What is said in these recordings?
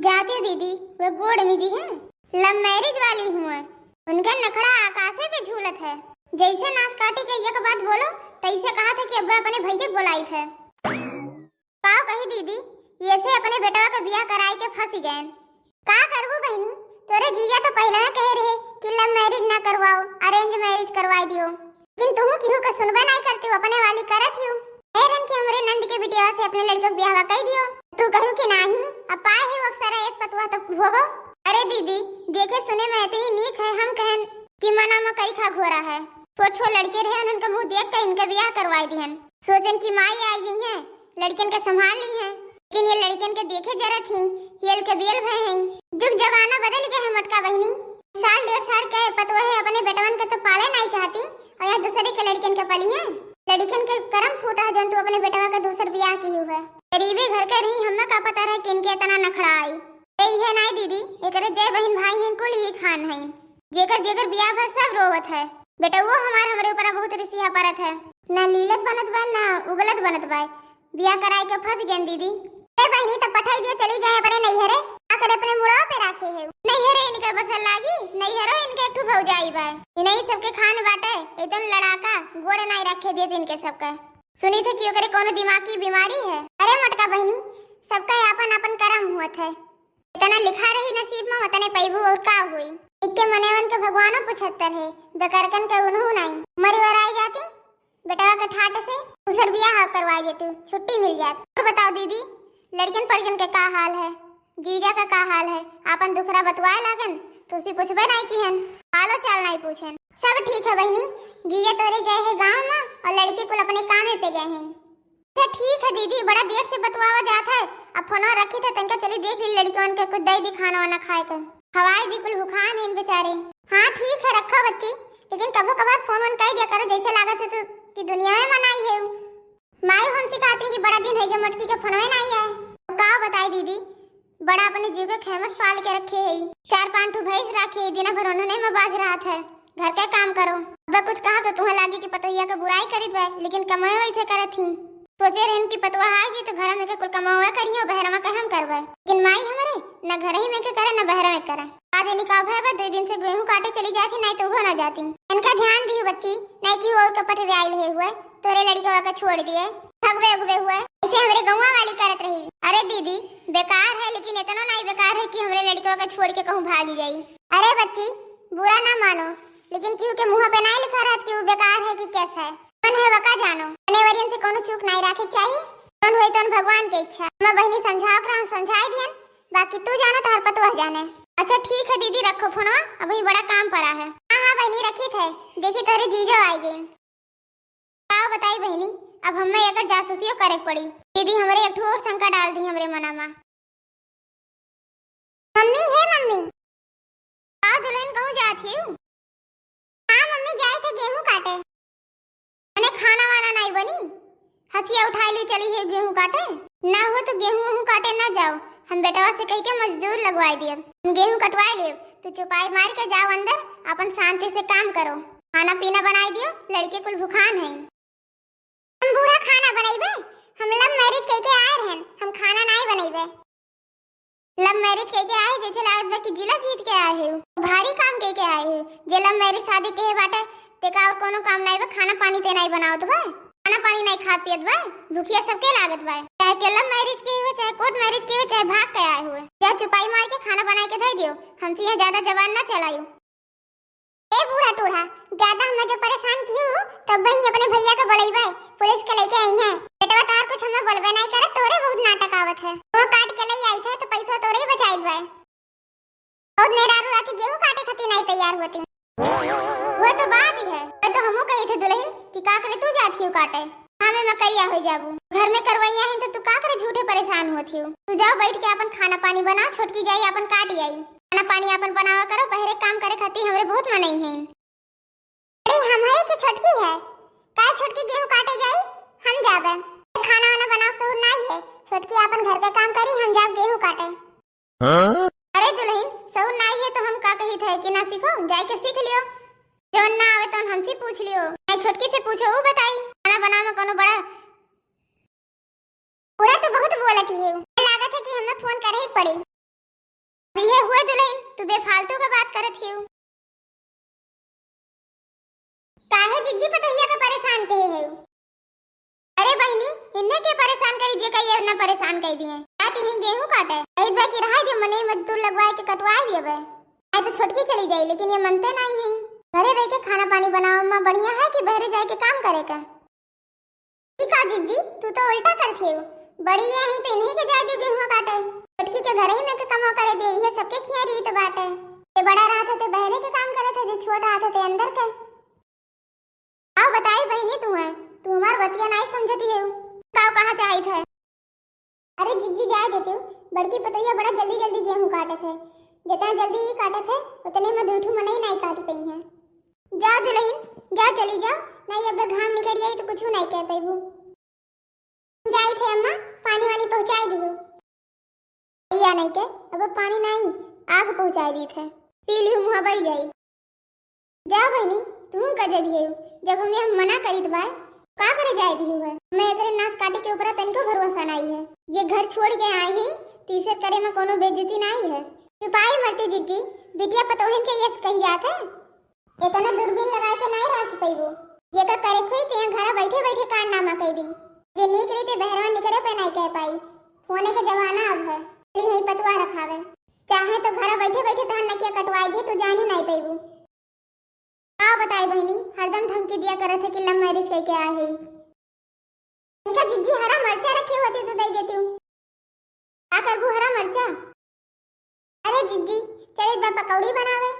जाती दीदी वो गोड़ मिली है, लव मैरिज वाली हूँ। उनका नखड़ा आकाशे पे झूलत है। जैसे नाश काटी के एक बात बोलो तैसे कहा था कि अब्बा अपने भैया बुलाई थे। पाओ कही दीदी ये से अपने बेटवा का बियाह कराई के फंस गए। का करबू बहनी, तोरे जीजा तो पहले कह रहे कि लव मैरिज ना करवाओ, अरेंज मैरिज करवा दियो, लेकिन तुम क्यों का सुनबे नहीं करती हो, अपने वाली करत हो। हैरन कि हमरे नंद के बिटिया से अपने लड़के को ब्याह कर दियो। तू कहू कि नहीं अब पाए है अक्सर है पतवा तो होगो। अरे दीदी देखे सुने में इतनी नीक है, हम कहन कि मना में करी खा घोरा है। छोट लड़के रहे उनका मुंह देख कर इनका ब्याह करवाई दिहन। सोचन की माई आई गई है, लड़कन के संभाल ली है, लेकिन ये लड़कन के देखे जरा थी येल के बेल भय हैं। जुग जमाना बदल गया है मटका बहनी। साल 1.5 साल के पतवा है अपने बेटवन के तो पाले नहीं चाहती और यहाँ दूसरे के लड़कन के पली है। लड़कन के करम फूटा है जंतु अपने बेटवा का दूसर ब्याह की हुई है। गरीबी घर के रही हमें का पता रहे कि इनके इतना नखड़ा आई। यही है नहीं दीदी एकरे जय बहन भाई हैं कुल ही खान है। जेकर जेकर ब्याह भर सब रोवत है। बेटा वो हमरे ऊपर बहुत रिसिया परत है, ना लीलत बनत बा ना उगलत बनत बा। ब्याह कराई के फंस गए दीदी। ए बहनी तो पठाई दियो चली जाए अपने नैहरे, आकर अपने मुड़वा पे रखे है। नैहरे इनके बसल लागी, नैहरो इनके एक भौजाई बा। इन्हीं सबके खान बाटे एकदम लड़ाका गोड़ नहीं रखे दिए इनके सबका। सुनी थे कि ओकरे कोनो दिमाग की बीमारी है। अरे मटका बहनी सबका अपन अपन कर्म हुआ है, इतना लिखा रही नसीब में उतने पैबू और का हुई। इक्के मनेवन के भगवानो 75 है, बेकारकन के उन्हों नहीं मरवर आई जाती बेटा का ठाट से दूसर ब्याह करवा देती, छुट्टी मिल जाती। और बताओ दीदी लड़कन पड़कन के का हाल है, जीजा का का हाल है, अपन दुखरा बतवाए लागन तो उसी पूछबे नहीं की हन, हालो चाल नहीं पूछन। सब ठीक है बहनी, जीजा तोरे गए हैं गांव में और लड़के कुल अपने कामे पे गए हैं। अच्छा ठीक है दीदी, बड़ा देर से बतवावा जाता है। अब फोन रखी थे तनका चली देख ली लड़कियों के कुछ दे दी खाना वाना खाए कर, हवाई भी कुल भूखान है इन बेचारे। हाँ ठीक है रखो बच्ची, लेकिन कभी कभार फोन ऑन कर दिया करो जैसे लागत है तो कि दुनिया में मनाई है। माई हमसे कहती कि बड़ा दिन है ये मटकी के फोन में नहीं आए। का बताई दीदी बड़ा अपने जीव के खेमस पाल के रखे है, 4-5 भैंस रखे दिन भर उन्होंने में बाज रहा था। घर के काम करो अब कुछ कहा तो तुम्हें लागी कि पतोहिया का बुराई करीत बा, लेकिन कमाए वैसे करत थी। सोचे रहन की पतवा आ जी तो घर में के कुल कमावा करियो बहरा में कहम करवे, लेकिन माई हमरे न घर ही में के करे न बहरा में करे। आज निकाह है 2 दिन से गेहूं काटे चली जाती नहीं तो वो ना जाती। इनका ध्यान दियो बच्ची, नहीं कि और कपट राइल है हुए तोरे लड़का का छोड़ दिए भगवे उगवे हुए ऐसे हमरे गौवा वाली करत रही। अरे दीदी बेकार है, लेकिन इतना नहीं बेकार है कि हमरे लड़का का छोड़ के कहूं भागी जाई। अरे बच्ची बुरा ना मानो, लेकिन क्यों के मुंह पे नहीं लिखा रहत कि वो बेकार है कि कैसा है। मन है वका जानो, अनेवरियन से कोनो चूक नहीं रखे चाहिए। मन होई तो भगवान की इच्छा। मैं बहनी समझाओ कर हम समझाई दियन, बाकी तू जाना तो हर पतवा जाने। अच्छा ठीक है दीदी रखो फोनवा, अभी बड़ा काम पड़ा है। हां बहनी रखी थे, देखी तोरे जीजो आई गई। का बताई बहनी अब हमें एकर जासूसियो करे पड़ी। दीदी हमरे एक ठोर शंका डाल दी हमरे मना में। मम्मी है मम्मी आ दुल्हन कहूं जाती हूं। हां मम्मी जाए थे गेहूं काटे, मैंने खाना वाना नहीं बनी, हथिया उठा ली चली है गेहूं काटे। ना हो तो गेहूं काटे ना जाओ, हम बेटवा से कह के मजदूर लगवाई दिए, हम गेहूं कटवाई ले। तो चुपाई मार के जाओ अंदर, अपन शांति से काम करो, खाना पीना बनाई दियो, लड़के कुल भूखान है। हम बूढ़ा खाना बनाइबे, हम लव मैरिज कह के आए रहन, हम खाना नहीं बनाइबे। लव मैरिज कह के आए जैसे लागत बा कि जिला जीत के आए हो, भारी काम कह के आए हो। जे लव मैरिज शादी के बाटे तेका और कोनो काम नहीं बा, खाना पानी ते नहीं बनाओ तो बा, खाना पानी नहीं खा पियत बा, भूखिया सबके लागत बा। चाहे के लव मैरिज के हो चाहे कोर्ट मैरिज के हो चाहे भाग के आए हुए, या चुपाई मार के खाना बना के दे दियो, हमसे यहाँ ज्यादा जबान ना चलाइयो। ए बूढ़ा टूढ़ा ज्यादा हमें जो परेशान कियो तब वही अपने भैया को बुलाइबे, पुलिस के लेके आई है। बेटा तार कुछ हमें बोलबे नहीं करे, तोरे बहुत नाटक आवत है। वो काट के ले आई थे तो पैसा तोरे ही बचाई बे। और नेडारू राती गेहूं काटे खाती नहीं तैयार होती। वो तो बात ही है, तो हमो कहे थे दुल्हन कि का करे तू जाती हो काटे, हमें मैं करिया हो जाबू। घर में करवैया है तो तू का करे झूठे परेशान होती हो। तू जाओ बैठ के अपन खाना पानी बना, छोटकी जाई अपन काट आई, खाना पानी अपन बनावा करो, बहरे काम करे खाती हमरे बहुत मन नहीं है। अरे हम है कि छोटकी है, का छोटकी गेहूं काटे जाई, हम जाबे। खाना वाना बनाओ सो नहीं है, छोटकी अपन घर के काम करी, हम जाब गेहूं काटे। हां अरे दुल्हन सो नहीं है तो हम का कही थे कि ना सीखो, जाई के सीख लियो, जो ना आवे तो हमसे पूछ लियो, मैं छोटकी से पूछो वो बताई। खाना बनावे में कोनो बड़ा पूरा तो बहुत बोलती है, लागत है कि हमें फोन करे ही पड़ी। अभी ये हुए दुल्हन, तू बेफालतू का बात करत हियो। काहे जिज्जी पतोहिया के परेशान कहे है? अरे बहनी, इन्हें के परेशान करी जे कई ना परेशान कर दिए। आती ही गेहूं काटे एक बार की रहा जे मने मजदूर लगवाए के कटवाए दिए। आई तो छोटकी चली जाई, लेकिन ये मनते नहीं है। घरे रह के खाना पानी बनाओ मां बढ़िया है कि बहरे जाए के काम करे का? ठीक है जिज्जी, तू तो उल्टा करती हो। बड़ी ये ही तो इन्हीं के जाए दे गेहूं काटे, छोटकी के घरे ही में के कमा करे दे। ये सबके खिया रीत बात है। ये बड़ा रहा था तो बहरे के काम करे थे, जो छोटा रहा था तो अंदर के। आओ बताई बहनी, तू हमार बतिया नहीं समझती है। का कहा चाही था? अरे जिज्जी जाए देते हो, बड़की पतैया बड़ा जल्दी जल्दी गेहूं काटे थे। जितना जल्दी ही काटे थे उतने में दूठू मने ही नहीं काट पई है। जा जुलहीन, जा चली जा, नहीं अब घाम निकल आई तो कुछ नहीं कह पाईबू। जाई थे अम्मा, पानी वानी पहुंचाई दियो। या नहीं के अब पानी नहीं, आग पहुंचाई दी थे, पी लियो मुंह बई जाई। जा बहनी, तू गजब है। जब हम मना करी तो का करे जाए दियो है। मैं एकरे नाच काटे के ऊपर तनिको भरोसा नहीं है। ये घर छोड़ के आए ही तीसरे करे में कोनो बेइज्जती नहीं है। चुपाई मरती जिज्जी, बिटिया पतोहन के ये कही जात है। इतना दूरबीन लगाए के नहीं रख पईबो। ये का करे खोई ते घर बैठे बैठे कारनामा कह दी। जे नीक रीते बहरवा निकरे पे नहीं कह पाई। फोने के जमाना अब है, यही पतवा रखावे। चाहे तो घर बैठे बैठे तहन नकिया कटवाई दी तो जानी नहीं पईबू। का बताई बहनी, हरदम धमकी दिया करे थे कि लव मैरिज करके आए है। इनका जिज्जी हरा मरचा रखे होते तो दे देती हूँ। क्या करबू हरा मरचा? अरे जिज्जी चल एक बार पकौड़ी बनावे।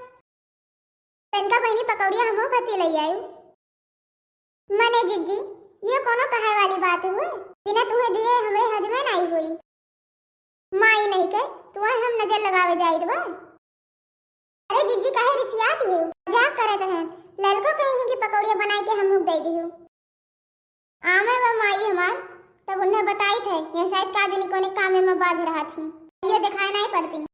तनका बहनी पकौड़िया हमो खाती ले आयु। मने जिज्जी ये कोनो कहे वाली बात हुई? बिना तुम्हें दिए हमरे हज में नहीं हुई। माई नहीं के तुम्हें हम नजर लगावे जाइत बा। अरे जिज्जी काहे रिसियात हो? मजाक करत हैं। ललको कहीं कि पकौड़िया बनाई के हम दे दियो। आमे व माई हमार तब उन्हें बताई थे ये शायद का दिन कोने कामे में बाज रहा थी। ये दिखाई नहीं पड़ती।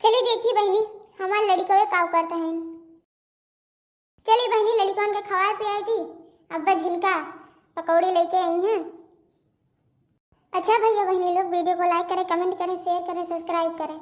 चलिए देखिए बहनी, हमारे लड़कों काव करते हैं। चलिए बहनी, लड़कों के खवाए पे आई थी, अब्बा झिनका पकौड़ी लेके आई हैं। अच्छा भैया बहनी लोग वीडियो को लाइक करें, कमेंट करें, शेयर करें, सब्सक्राइब करें।